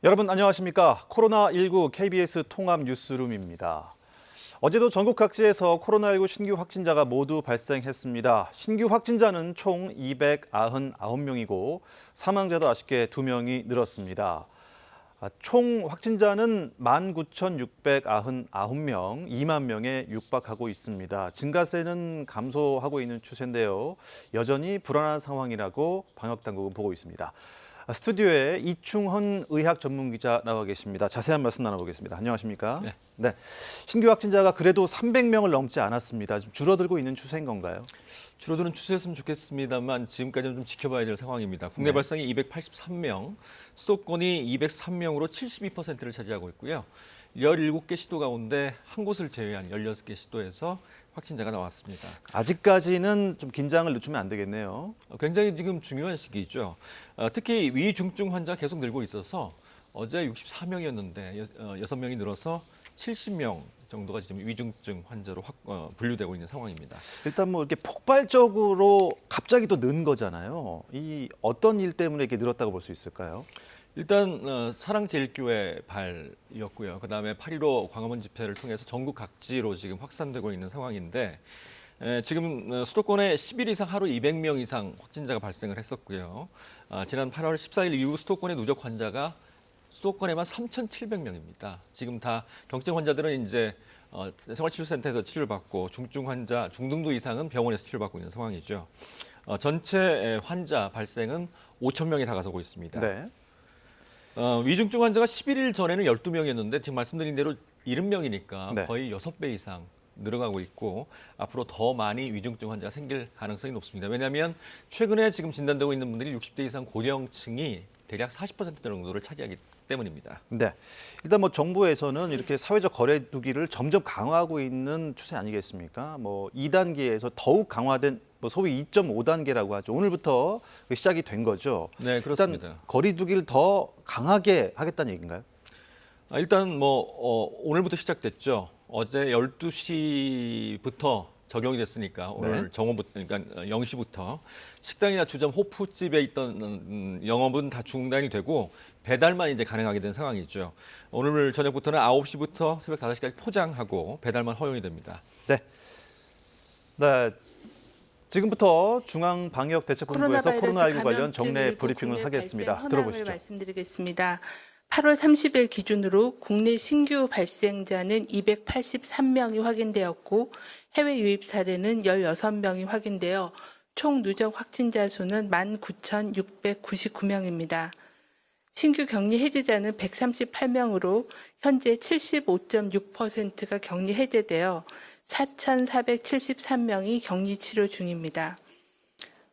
여러분 안녕하십니까? 코로나19 KBS 통합 뉴스룸입니다. 어제도 전국 각지에서 코로나19 신규 확진자가 모두 발생했습니다. 신규 확진자는 총 299명이고 사망자도 아쉽게 2명이 늘었습니다. 총 확진자는 19,699명, 2만 명에 육박하고 있습니다. 증가세는 감소하고 있는 추세인데요. 여전히 불안한 상황이라고 방역당국은 보고 있습니다. 스튜디오에 이충헌 의학 전문 기자 나와 계십니다. 자세한 말씀 나눠보겠습니다. 안녕하십니까? 네. 신규 확진자가 그래도 300명을 넘지 않았습니다. 좀 줄어들고 있는 추세인 건가요? 줄어드는 추세였으면 좋겠습니다만 지금까지는 좀 지켜봐야 될 상황입니다. 국내 발생이 283명, 수도권이 203명으로 72%를 차지하고 있고요. 17개 시도 가운데 한 곳을 제외한 16개 시도에서 확진자가 나왔습니다. 아직까지는 좀 긴장을 늦추면 안 되겠네요. 굉장히 지금 중요한 시기죠. 특히 위중증 환자 계속 늘고 있어서 어제 64명이었는데 6명이 늘어서 70명 정도가 지금 위중증 환자로 분류되고 있는 상황입니다. 일단 뭐 이렇게 폭발적으로 갑자기 또 는 거잖아요. 이 어떤 일 때문에 이렇게 늘었다고 볼 수 있을까요? 일단 사랑제일교회 발이었고요. 그다음에 8.15 광화문 집회를 통해서 전국 각지로 지금 확산되고 있는 상황인데 지금 수도권에 10일 이상 하루 200명 이상 확진자가 발생을 했었고요. 지난 8월 14일 이후 수도권의 누적 환자가 수도권에만 3,700명입니다. 지금 다 경증 환자들은 이제 생활치료센터에서 치료를 받고 중증 환자, 중등도 이상은 병원에서 치료받고 있는 상황이죠. 전체 환자 발생은 5,000명이 다가서고 있습니다. 네. 위중증 환자가 11일 전에는 12명이었는데 지금 말씀드린 대로 70명이니까 네. 거의 6배 이상 늘어가고 있고 앞으로 더 많이 위중증 환자가 생길 가능성이 높습니다. 왜냐하면 최근에 지금 진단되고 있는 분들이 60대 이상 고령층이 대략 40% 정도를 차지하기 때문입니다. 네. 일단 뭐 정부에서는 이렇게 사회적 거리두기를 점점 강화하고 있는 추세 아니겠습니까? 뭐 2단계에서 더욱 강화된 뭐 소위 2.5단계라고 하죠. 오늘부터 시작이 된 거죠. 네, 그렇습니다. 일단 거리두기를 더 강하게 하겠다는 얘기인가요? 일단 오늘부터 시작됐죠. 어제 12시부터 적용이 됐으니까 오늘 정오부터 그러니까 0시부터 식당이나 주점, 호프집에 있던 영업은 다 중단이 되고 배달만 이제 가능하게 된 상황이죠. 오늘 저녁부터는 9시부터 새벽 5시까지 포장하고 배달만 허용이 됩니다. 네. 네. 지금부터 중앙방역대책본부에서 코로나19 관련 정례 브리핑을 하겠습니다. 들어보시죠. 말씀드리겠습니다. 8월 30일 기준으로 국내 신규 발생자는 283명이 확인되었고 해외 유입 사례는 16명이 확인되어 총 누적 확진자 수는 19,699명입니다. 신규 격리 해제자는 138명으로 현재 75.6%가 격리 해제되어 4,473명이 격리 치료 중입니다.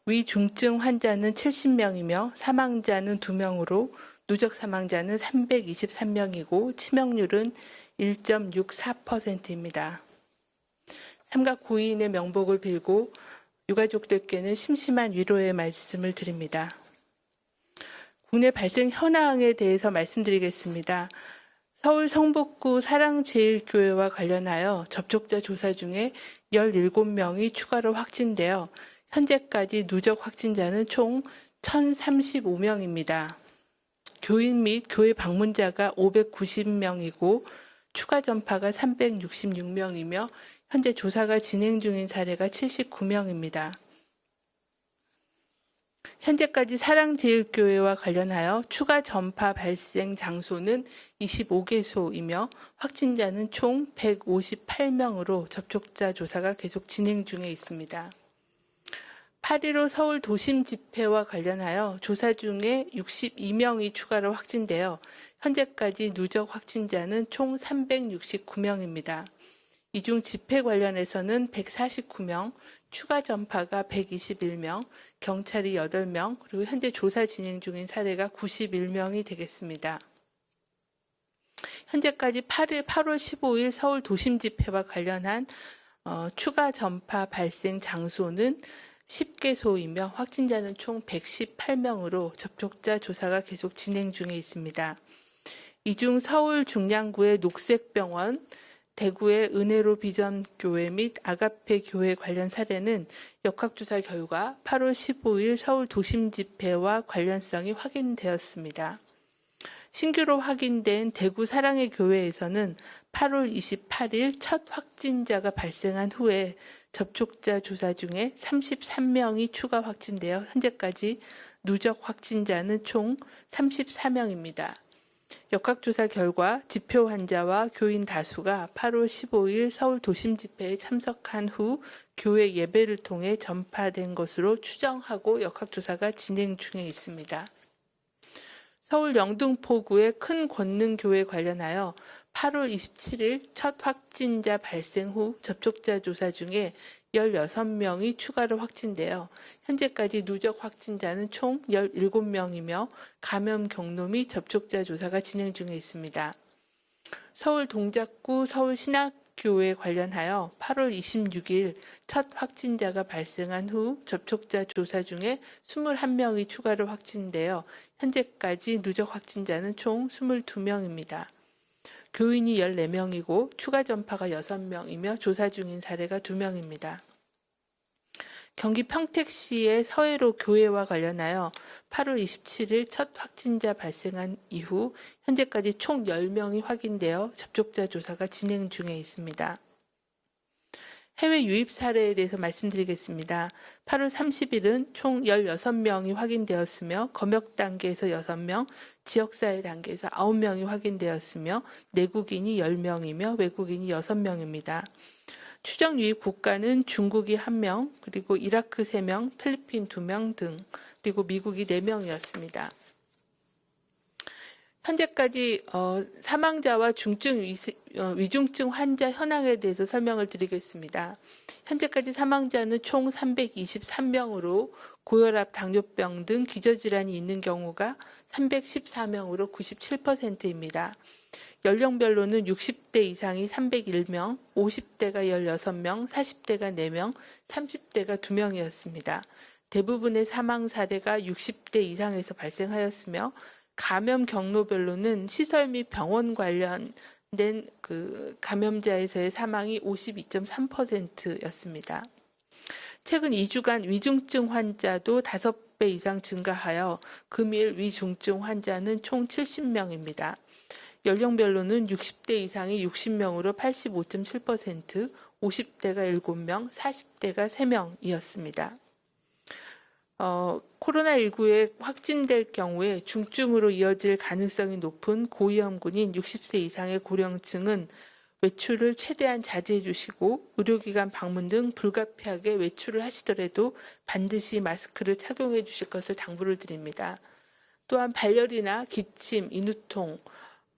위중증 환자는 70명이며 사망자는 2명으로 누적 사망자는 323명이고 치명률은 1.64%입니다. 삼가 고인의 명복을 빌고 유가족들께는 심심한 위로의 말씀을 드립니다. 국내 발생 현황에 대해서 말씀드리겠습니다. 서울 성북구 사랑제일교회와 관련하여 접촉자 조사 중에 17명이 추가로 확진되어 현재까지 누적 확진자는 총 1,035명입니다. 교인 및 교회 방문자가 590명이고 추가 전파가 366명이며 현재 조사가 진행 중인 사례가 79명입니다. 현재까지 사랑제일교회와 관련하여 추가 전파 발생 장소는 25개소이며 확진자는 총 158명으로 접촉자 조사가 계속 진행 중에 있습니다. 8.15 서울 도심 집회와 관련하여 조사 중에 62명이 추가로 확진되어 현재까지 누적 확진자는 총 369명입니다. 이 중 집회 관련해서는 149명, 추가 전파가 121명, 경찰이 8명, 그리고 현재 조사 진행 중인 사례가 91명이 되겠습니다. 현재까지 8월 15일 서울 도심 집회와 관련한 추가 전파 발생 장소는 10개소이며 확진자는 총 118명으로 접촉자 조사가 계속 진행 중에 있습니다. 이 중 서울 중량구의 녹색병원, 대구의 은혜로 비전교회 및 아가페 교회 관련 사례는 역학조사 결과 8월 15일 서울 도심 집회와 관련성이 확인되었습니다. 신규로 확인된 대구 사랑의 교회에서는 8월 28일 첫 확진자가 발생한 후에 접촉자 조사 중에 33명이 추가 확진되어 현재까지 누적 확진자는 총 34명입니다. 역학조사 결과 집표 환자와 교인 다수가 8월 15일 서울 도심 집회에 참석한 후 교회 예배를 통해 전파된 것으로 추정하고 역학조사가 진행 중에 있습니다. 서울 영등포구의 큰 권능교회 관련하여 8월 27일 첫 확진자 발생 후 접촉자 조사 중에 16명이 추가로 확진되어 현재까지 누적 확진자는 총 17명이며 감염 경로 및 접촉자 조사가 진행 중에 있습니다. 서울 동작구 서울신학교회 관련하여 8월 26일 첫 확진자가 발생한 후 접촉자 조사 중에 21명이 추가로 확진되어 현재까지 누적 확진자는 총 22명입니다. 교인이 14명이고 추가 전파가 6명이며 조사 중인 사례가 2명입니다. 경기 평택시의 서해로 교회와 관련하여 8월 27일 첫 확진자 발생한 이후 현재까지 총 10명이 확인되어 접촉자 조사가 진행 중에 있습니다. 해외 유입 사례에 대해서 말씀드리겠습니다. 8월 30일은 총 16명이 확인되었으며 검역 단계에서 6명, 지역사회 단계에서 9명이 확인되었으며 내국인이 10명이며 외국인이 6명입니다. 추정 유입 국가는 중국이 1명, 그리고 이라크 3명, 필리핀 2명 등, 그리고 미국이 4명이었습니다. 현재까지 사망자와 중증 위중증 환자 현황에 대해서 설명을 드리겠습니다. 현재까지 사망자는 총 323명으로 고혈압, 당뇨병 등 기저질환이 있는 경우가 314명으로 97%입니다. 연령별로는 60대 이상이 301명, 50대가 16명, 40대가 4명, 30대가 2명이었습니다. 대부분의 사망 사례가 60대 이상에서 발생하였으며 감염 경로별로는 시설 및 병원 관련된 감염자에서의 사망이 52.3%였습니다. 최근 2주간 위중증 환자도 5배 이상 증가하여 금일 위중증 환자는 총 70명입니다. 연령별로는 60대 이상이 60명으로 85.7%, 50대가 7명, 40대가 3명이었습니다. 코로나19에 확진될 경우에 중증으로 이어질 가능성이 높은 고위험군인 60세 이상의 고령층은 외출을 최대한 자제해 주시고 의료기관 방문 등 불가피하게 외출을 하시더라도 반드시 마스크를 착용해 주실 것을 당부를 드립니다. 또한 발열이나 기침, 인후통,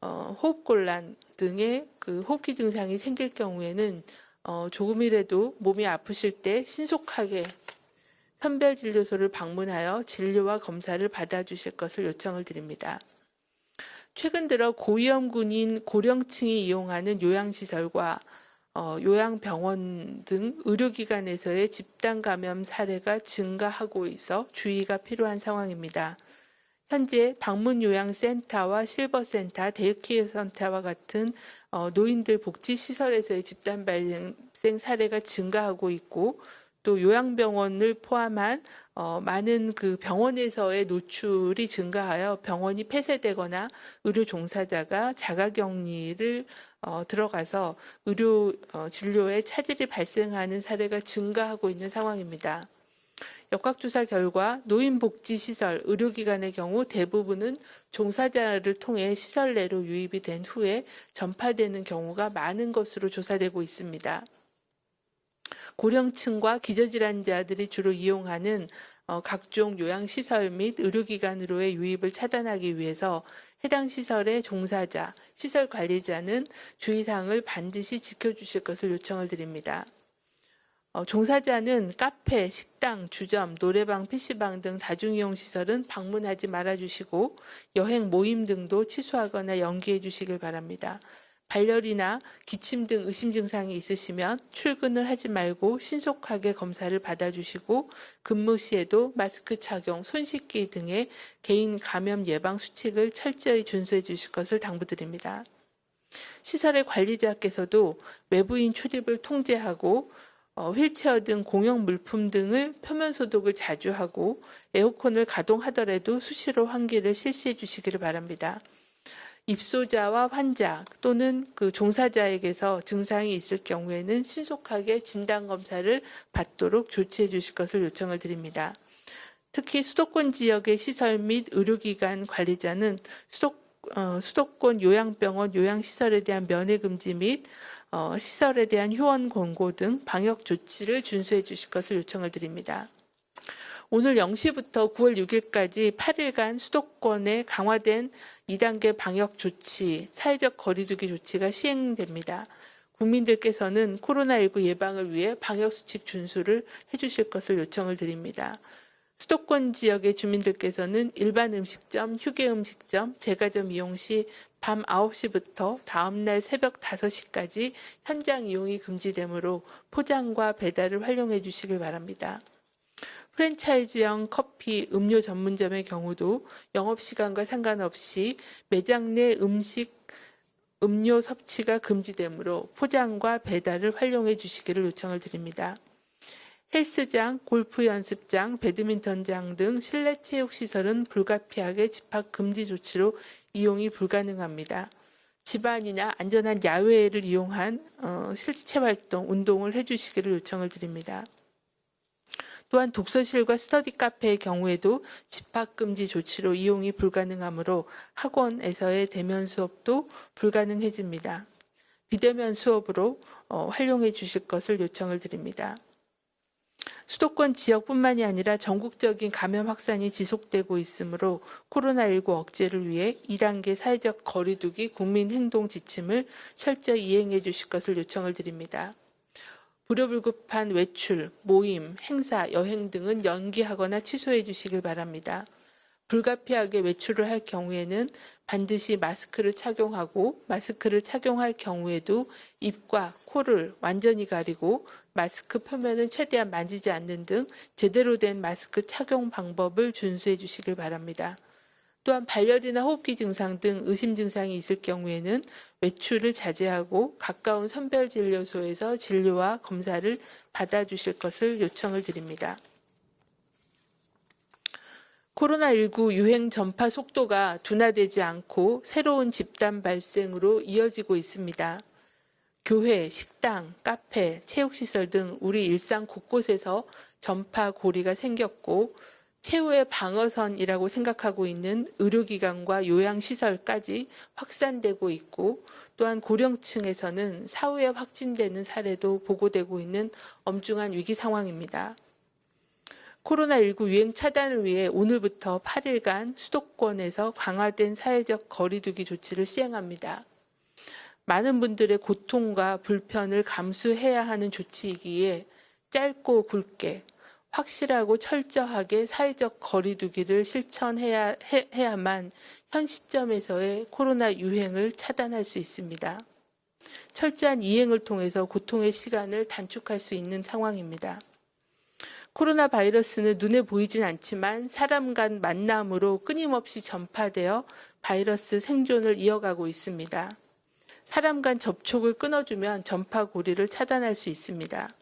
호흡곤란 등의 호흡기 증상이 생길 경우에는 조금이라도 몸이 아프실 때 신속하게 선별진료소를 방문하여 진료와 검사를 받아주실 것을 요청을 드립니다. 최근 들어 고위험군인 고령층이 이용하는 요양시설과 요양병원 등 의료기관에서의 집단 감염 사례가 증가하고 있어 주의가 필요한 상황입니다. 현재 방문요양센터와 실버센터, 데이케어 센터와 같은 노인들 복지시설에서의 집단 발생 사례가 증가하고 있고 또 요양병원을 포함한 많은 병원에서의 노출이 증가하여 병원이 폐쇄되거나 의료 종사자가 자가격리를 들어가서 의료 진료에 차질이 발생하는 사례가 증가하고 있는 상황입니다. 역학조사 결과 노인복지시설, 의료기관의 경우 대부분은 종사자를 통해 시설 내로 유입이 된 후에 전파되는 경우가 많은 것으로 조사되고 있습니다. 고령층과 기저질환자들이 주로 이용하는 각종 요양시설 및 의료기관으로의 유입을 차단하기 위해서 해당 시설의 종사자, 시설 관리자는 주의사항을 반드시 지켜주실 것을 요청을 드립니다. 종사자는 카페, 식당, 주점, 노래방, PC방 등 다중이용 시설은 방문하지 말아주시고 여행 모임 등도 취소하거나 연기해 주시길 바랍니다. 발열이나 기침 등 의심 증상이 있으시면 출근을 하지 말고 신속하게 검사를 받아주시고 근무 시에도 마스크 착용, 손 씻기 등의 개인 감염 예방 수칙을 철저히 준수해 주실 것을 당부드립니다. 시설의 관리자께서도 외부인 출입을 통제하고 휠체어 등 공용 물품 등을 표면 소독을 자주 하고 에어컨을 가동하더라도 수시로 환기를 실시해 주시기를 바랍니다. 입소자와 환자 또는 그 종사자에게서 증상이 있을 경우에는 신속하게 진단 검사를 받도록 조치해 주실 것을 요청을 드립니다. 특히 수도권 지역의 시설 및 의료기관 관리자는 수도권 요양병원 요양시설에 대한 면회 금지 및 시설에 대한 휴원 권고 등 방역 조치를 준수해 주실 것을 요청을 드립니다. 오늘 0시부터 9월 6일까지 8일간 수도권에 강화된 2단계 방역 조치, 사회적 거리두기 조치가 시행됩니다. 국민들께서는 코로나19 예방을 위해 방역수칙 준수를 해주실 것을 요청을 드립니다. 수도권 지역의 주민들께서는 일반 음식점, 휴게 음식점, 제과점 이용 시 밤 9시부터 다음날 새벽 5시까지 현장 이용이 금지되므로 포장과 배달을 활용해 주시길 바랍니다. 프랜차이즈형 커피, 음료 전문점의 경우도 영업시간과 상관없이 매장 내 음식, 음료 섭취가 금지되므로 포장과 배달을 활용해 주시기를 요청을 드립니다. 헬스장, 골프 연습장, 배드민턴장 등 실내 체육시설은 불가피하게 집합 금지 조치로 이용이 불가능합니다. 집안이나 안전한 야외를 이용한 실체 활동, 운동을 해주시기를 요청을 드립니다. 또한 독서실과 스터디 카페의 경우에도 집합금지 조치로 이용이 불가능하므로 학원에서의 대면 수업도 불가능해집니다. 비대면 수업으로 활용해 주실 것을 요청을 드립니다. 수도권 지역뿐만이 아니라 전국적인 감염 확산이 지속되고 있으므로 코로나19 억제를 위해 2단계 사회적 거리두기 국민행동 지침을 철저히 이행해 주실 것을 요청을 드립니다. 불효불급한 외출, 모임, 행사, 여행 등은 연기하거나 취소해 주시길 바랍니다. 불가피하게 외출을 할 경우에는 반드시 마스크를 착용하고 마스크를 착용할 경우에도 입과 코를 완전히 가리고 마스크 표면은 최대한 만지지 않는 등 제대로 된 마스크 착용 방법을 준수해 주시길 바랍니다. 또한 발열이나 호흡기 증상 등 의심 증상이 있을 경우에는 외출을 자제하고 가까운 선별진료소에서 진료와 검사를 받아주실 것을 요청을 드립니다. 코로나19 유행 전파 속도가 둔화되지 않고 새로운 집단 발생으로 이어지고 있습니다. 교회, 식당, 카페, 체육시설 등 우리 일상 곳곳에서 전파 고리가 생겼고 최후의 방어선이라고 생각하고 있는 의료기관과 요양시설까지 확산되고 있고 또한 고령층에서는 사후에 확진되는 사례도 보고되고 있는 엄중한 위기 상황입니다. 코로나19 유행 차단을 위해 오늘부터 8일간 수도권에서 강화된 사회적 거리두기 조치를 시행합니다. 많은 분들의 고통과 불편을 감수해야 하는 조치이기에 짧고 굵게 확실하고 철저하게 사회적 거리두기를 실천해야만 현 시점에서의 코로나 유행을 차단할 수 있습니다. 철저한 이행을 통해서 고통의 시간을 단축할 수 있는 상황입니다. 코로나 바이러스는 눈에 보이진 않지만 사람 간 만남으로 끊임없이 전파되어 바이러스 생존을 이어가고 있습니다. 사람 간 접촉을 끊어주면 전파 고리를 차단할 수 있습니다.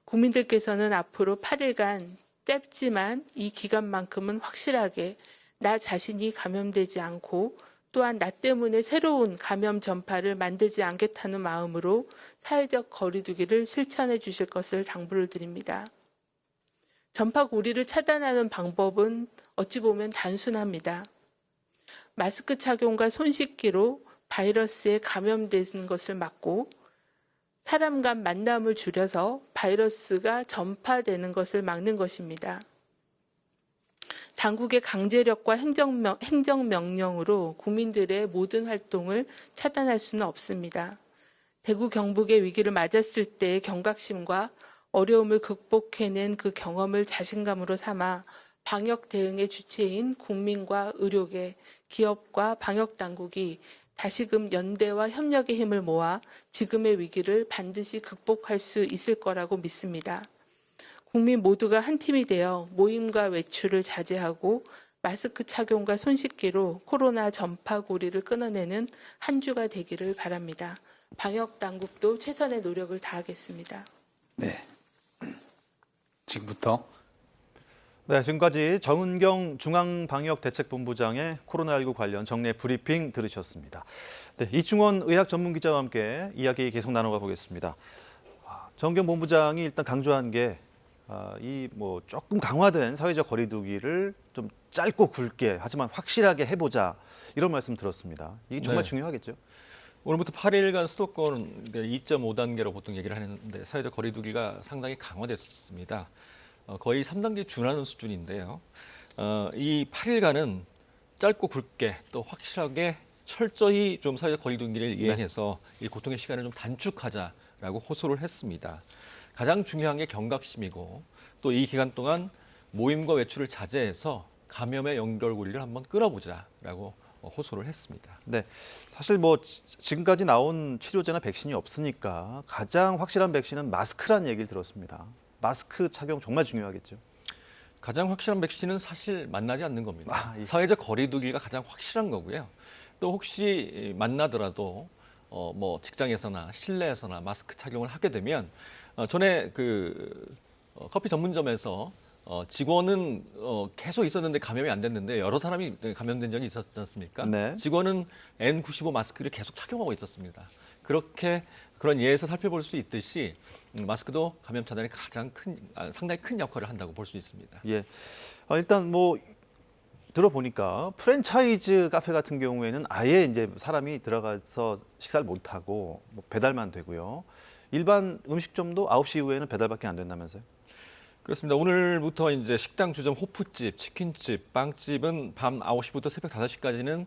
국민들께서는 앞으로 8일간 짧지만 이 기간만큼은 확실하게 나 자신이 감염되지 않고 또한 나 때문에 새로운 감염 전파를 만들지 않겠다는 마음으로 사회적 거리두기를 실천해 주실 것을 당부를 드립니다. 전파 고리를 차단하는 방법은 어찌 보면 단순합니다. 마스크 착용과 손 씻기로 바이러스에 감염되는 것을 막고 사람 간 만남을 줄여서 바이러스가 전파되는 것을 막는 것입니다. 당국의 강제력과 행정명령으로 국민들의 모든 활동을 차단할 수는 없습니다. 대구 경북의 위기를 맞았을 때의 경각심과 어려움을 극복해낸 그 경험을 자신감으로 삼아 방역 대응의 주체인 국민과 의료계, 기업과 방역당국이 다시금 연대와 협력의 힘을 모아 지금의 위기를 반드시 극복할 수 있을 거라고 믿습니다. 국민 모두가 한 팀이 되어 모임과 외출을 자제하고 마스크 착용과 손 씻기로 코로나 전파 고리를 끊어내는 한 주가 되기를 바랍니다. 방역당국도 최선의 노력을 다하겠습니다. 네. 지금부터 네, 지금까지 정은경 중앙방역대책본부장의 코로나19 관련 정례 브리핑 들으셨습니다. 네, 이충원 의학전문기자와 함께 이야기 계속 나눠가 보겠습니다. 정은경 본부장이 일단 강조한 게 이 뭐 조금 강화된 사회적 거리두기를 좀 짧고 굵게 하지만 확실하게 해보자 이런 말씀 들었습니다. 이게 정말 네. 중요하겠죠? 오늘부터 8일간 수도권 2.5단계로 보통 얘기를 하는데 사회적 거리두기가 상당히 강화됐습니다. 거의 3단계 준하는 수준인데요. 이 8일간은 짧고 굵게 또 확실하게 철저히 좀 사회적 거리두기를 이행해서 이 고통의 시간을 좀 단축하자라고 호소를 했습니다. 가장 중요한 게 경각심이고 또 이 기간 동안 모임과 외출을 자제해서 감염의 연결고리를 한번 끊어보자라고 호소를 했습니다. 네, 사실 뭐 지금까지 나온 치료제나 백신이 없으니까 가장 확실한 백신은 마스크란 얘기를 들었습니다. 마스크 착용 정말 중요하겠죠. 가장 확실한 백신은 사실 만나지 않는 겁니다. 예. 사회적 거리두기가 가장 확실한 거고요. 또 혹시 만나더라도 뭐 직장에서나 실내에서나 마스크 착용을 하게 되면 전에 그 커피 전문점에서 직원은 계속 있었는데 감염이 안 됐는데 여러 사람이 감염된 적이 있었지 않습니까? 네. 직원은 N95 마스크를 계속 착용하고 있었습니다. 그렇게 그런 예에서 살펴볼 수 있듯이 마스크도 감염 차단에 상당히 큰 역할을 한다고 볼 수 있습니다. 예. 일단 뭐 들어보니까 프랜차이즈 카페 같은 경우에는 아예 이제 사람이 들어가서 식사를 못 하고 뭐 배달만 되고요. 일반 음식점도 9시 이후에는 배달밖에 안 된다면서요? 그렇습니다. 오늘부터 이제 식당 주점 호프집, 치킨집, 빵집은 밤 9시부터 새벽 5시까지는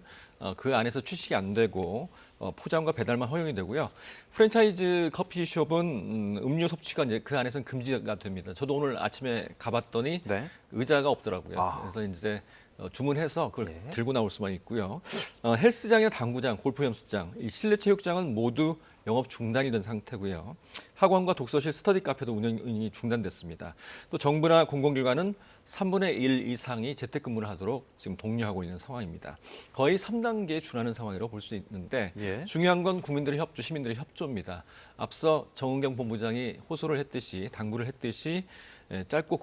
그 안에서 취식이 안 되고 포장과 배달만 허용이 되고요. 프랜차이즈 커피숍은 음료 섭취가 이제 그 안에서는 금지가 됩니다. 저도 오늘 아침에 가봤더니 네. 의자가 없더라고요. 그래서 이제 주문해서 그걸 들고 나올 수만 있고요. 헬스장이나 당구장, 골프 연습장, 이 실내 체육장은 모두 영업 중단이 된 상태고요. 학원과 독서실, 스터디 카페도 운영이 중단됐습니다. 또 정부나 공공기관은 3분의 1 이상이 재택근무를 하도록 지금 독려하고 있는 상황입니다. 거의 3단계에 준하는 상황이라고 볼 수 있는데 예. 중요한 건 국민들의 협조, 시민들의 협조입니다. 앞서 정은경 본부장이 호소를 했듯이 당부를 했듯이 짧고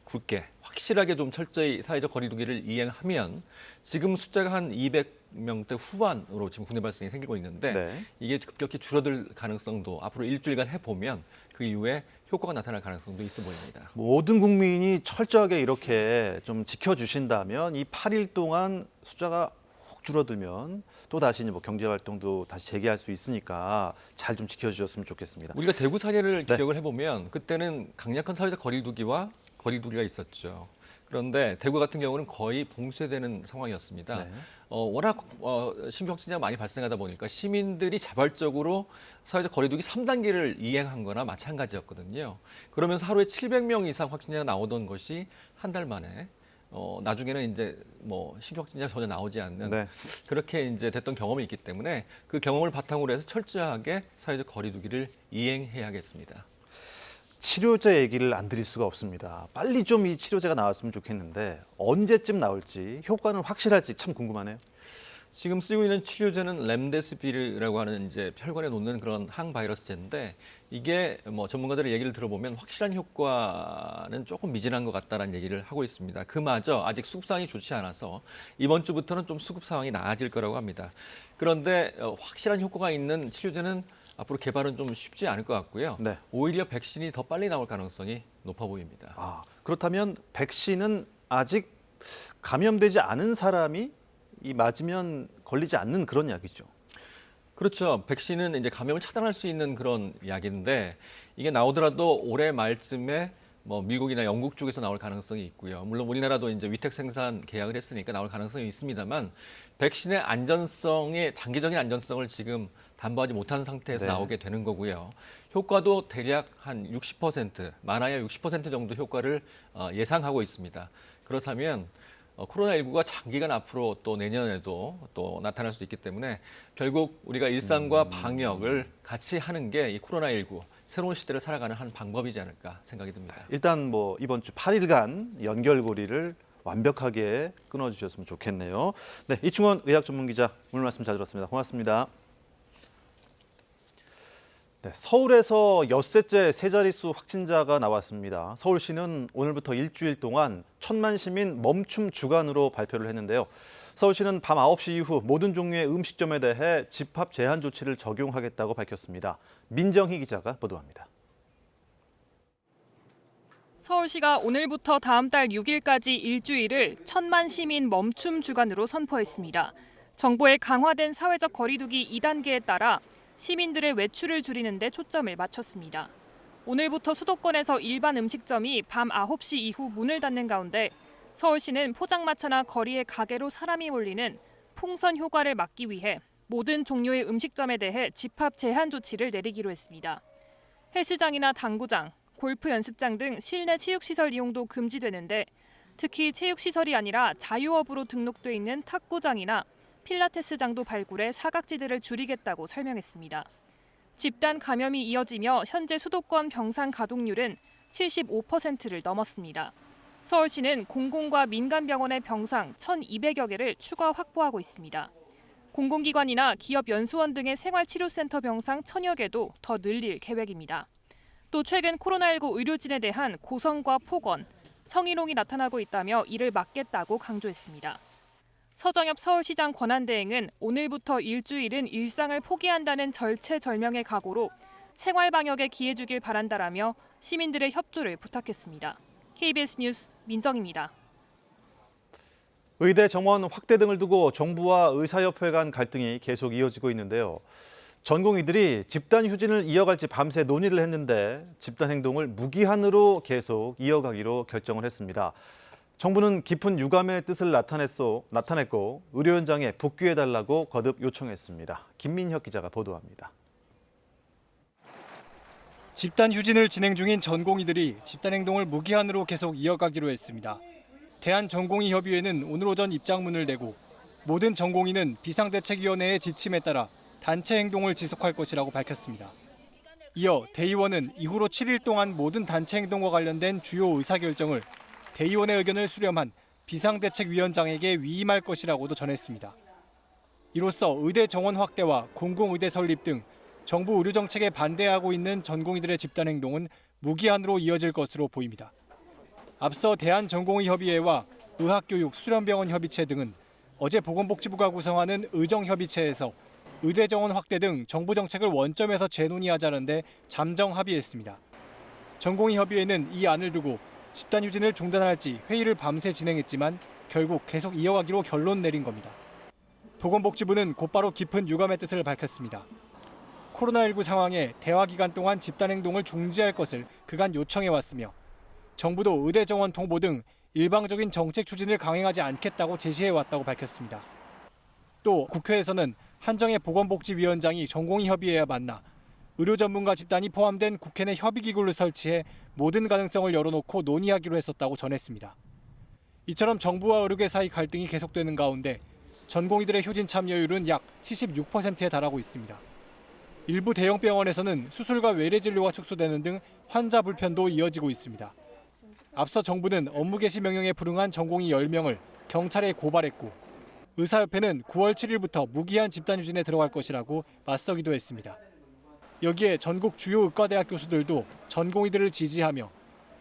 굵게 확실하게 좀 철저히 사회적 거리두기를 이행하면 지금 숫자가 한 200명대 후반으로 지금 국내 발생이 생기고 있는데 네. 이게 급격히 줄어들 가능성도 앞으로 일주일간 해보면 그 이후에 효과가 나타날 가능성도 있어 보입니다. 모든 국민이 철저하게 이렇게 좀 지켜주신다면 이 8일 동안 숫자가 확 줄어들면 또 다시 뭐 경제 활동도 다시 재개할 수 있으니까 잘 좀 지켜주셨으면 좋겠습니다. 우리가 대구 사례를 네. 기억을 해보면 그때는 강력한 사회적 거리두기가 있었죠. 그런데 대구 같은 경우는 거의 봉쇄되는 상황이었습니다. 네. 워낙 신규 확진자가 많이 발생하다 보니까 시민들이 자발적으로 사회적 거리두기 3단계를 이행한 거나 마찬가지였거든요. 그러면서 하루에 700명 이상 확진자가 나오던 것이 한 달 만에 나중에는 이제 뭐 신규 확진자가 전혀 나오지 않는 네. 그렇게 이제 됐던 경험이 있기 때문에 그 경험을 바탕으로 해서 철저하게 사회적 거리두기를 이행해야겠습니다. 치료제 얘기를 안 드릴 수가 없습니다. 빨리 좀 이 치료제가 나왔으면 좋겠는데 언제쯤 나올지 효과는 확실할지 참 궁금하네요. 지금 쓰고 있는 치료제는 렘데시비르라고 하는 이제 혈관에 놓는 그런 항바이러스제인데 이게 뭐 전문가들의 얘기를 들어보면 확실한 효과는 조금 미진한 것 같다라는 얘기를 하고 있습니다. 그마저 아직 수급 상황이 좋지 않아서 이번 주부터는 좀 수급 상황이 나아질 거라고 합니다. 그런데 확실한 효과가 있는 치료제는 앞으로 개발은 좀 쉽지 않을 것 같고요. 네. 오히려 백신이 더 빨리 나올 가능성이 높아 보입니다. 그렇다면 백신은 아직 감염되지 않은 사람이 이 맞으면 걸리지 않는 그런 약이죠. 그렇죠. 백신은 이제 감염을 차단할 수 있는 그런 약인데 이게 나오더라도 올해 말쯤에 뭐 미국이나 영국 쪽에서 나올 가능성이 있고요. 물론 우리나라도 이제 위탁 생산 계약을 했으니까 나올 가능성이 있습니다만 백신의 안전성의 장기적인 안전성을 지금 담보하지 못한 상태에서 네. 나오게 되는 거고요. 효과도 대략 한 60%, 많아야 60% 정도 효과를 예상하고 있습니다. 그렇다면 코로나19가 장기간 앞으로 또 내년에도 또 나타날 수 있기 때문에 결국 우리가 일상과 방역을 같이 하는 게 이 코로나19 새로운 시대를 살아가는 한 방법이지 않을까 생각이 듭니다. 일단 뭐 이번 주 8일간 연결고리를 완벽하게 끊어주셨으면 좋겠네요. 네, 이충원 의학전문기자 오늘 말씀 잘 들었습니다. 고맙습니다. 네, 서울에서 엿새째 세 자릿수 확진자가 나왔습니다. 서울시는 오늘부터 일주일 동안 1,000만 시민 멈춤 주간으로 발표를 했는데요. 서울시는 밤 9시 이후 모든 종류의 음식점에 대해 집합 제한 조치를 적용하겠다고 밝혔습니다. 민정희 기자가 보도합니다. 서울시가 오늘부터 다음 달 6일까지 일주일을 1,000만 시민 멈춤 주간으로 선포했습니다. 정부의 강화된 사회적 거리두기 2단계에 따라 시민들의 외출을 줄이는 데 초점을 맞췄습니다. 오늘부터 수도권에서 일반 음식점이 밤 9시 이후 문을 닫는 가운데 서울시는 포장마차나 거리의 가게로 사람이 몰리는 풍선 효과를 막기 위해 모든 종류의 음식점에 대해 집합 제한 조치를 내리기로 했습니다. 헬스장이나 당구장, 골프 연습장 등 실내 체육시설 이용도 금지되는데 특히 체육시설이 아니라 자유업으로 등록돼 있는 탁구장이나 필라테스장도 발굴해 사각지대를 줄이겠다고 설명했습니다. 집단 감염이 이어지며 현재 수도권 병상 가동률은 75%를 넘었습니다. 서울시는 공공과 민간 병원의 병상 1,200여 개를 추가 확보하고 있습니다. 공공기관이나 기업 연수원 등의 생활치료센터 병상 1,000여 개도 더 늘릴 계획입니다. 또 최근 코로나19 의료진에 대한 고성과 폭언, 성희롱이 나타나고 있다며 이를 막겠다고 강조했습니다. 서정엽 서울시장 권한대행은 오늘부터 일주일은 일상을 포기한다는 절체절명의 각오로 생활 방역에 기해주길 바란다라며 시민들의 협조를 부탁했습니다. KBS 뉴스 민정입니다. 의대 정원 확대 등을 두고 정부와 의사협회 간 갈등이 계속 이어지고 있는데요. 전공의들이 집단 휴진을 이어갈지 밤새 논의를 했는데 집단 행동을 무기한으로 계속 이어가기로 결정을 했습니다. 정부는 깊은 유감의 뜻을 나타냈고 의료 현장에 복귀해달라고 거듭 요청했습니다. 김민혁 기자가 보도합니다. 집단 휴진을 진행 중인 전공의들이 집단 행동을 무기한으로 계속 이어가기로 했습니다. 대한전공의협의회는 오늘 오전 입장문을 내고 모든 전공의는 비상대책위원회의 지침에 따라 단체 행동을 지속할 것이라고 밝혔습니다. 이어 대의원은 이후로 7일 동안 모든 단체 행동과 관련된 주요 의사결정을 대의원의 의견을 수렴한 비상대책위원장에게 위임할 것이라고도 전했습니다. 이로써 의대 정원 확대와 공공의대 설립 등 정부 의료 정책에 반대하고 있는 전공의들의 집단 행동은 무기한으로 이어질 것으로 보입니다. 앞서 대한전공의협의회와 의학교육수련병원협의체 등은 어제 보건복지부가 구성하는 의정협의체에서 의대 정원 확대 등 정부 정책을 원점에서 재논의하자는데 잠정 합의했습니다. 전공의협의회는 이 안을 두고 집단 휴진을 중단할지 회의를 밤새 진행했지만 결국 계속 이어가기로 결론 내린 겁니다. 보건복지부는 곧바로 깊은 유감의 뜻을 밝혔습니다. 코로나19 상황에 대화 기간 동안 집단 행동을 중지할 것을 그간 요청해왔으며 정부도 의대 정원 통보 등 일방적인 정책 추진을 강행하지 않겠다고 제시해왔다고 밝혔습니다. 또 국회에서는 한정혜 보건복지위원장이 전공의협의회와 만나 의료 전문가 집단이 포함된 국회 내 협의기구를 설치해 모든 가능성을 열어놓고 논의하기로 했었다고 전했습니다. 이처럼 정부와 의료계 사이 갈등이 계속되는 가운데 전공의들의 휴진 참여율은 약 76%에 달하고 있습니다. 일부 대형 병원에서는 수술과 외래 진료가 축소되는 등 환자 불편도 이어지고 있습니다. 앞서 정부는 업무 개시 명령에 불응한 전공의 10명을 경찰에 고발했고 의사협회는 9월 7일부터 무기한 집단 휴진에 들어갈 것이라고 맞서기도 했습니다. 여기에 전국 주요 의과대학 교수들도 전공의들을 지지하며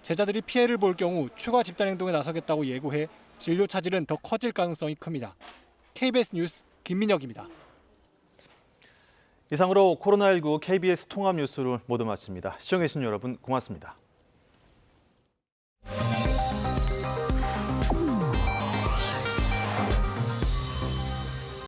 제자들이 피해를 볼 경우 추가 집단 행동에 나서겠다고 예고해 진료 차질은 더 커질 가능성이 큽니다. KBS 뉴스 김민혁입니다. 이상으로 코로나19 KBS 통합 뉴스를 모두 마칩니다. 시청해주신 여러분 고맙습니다.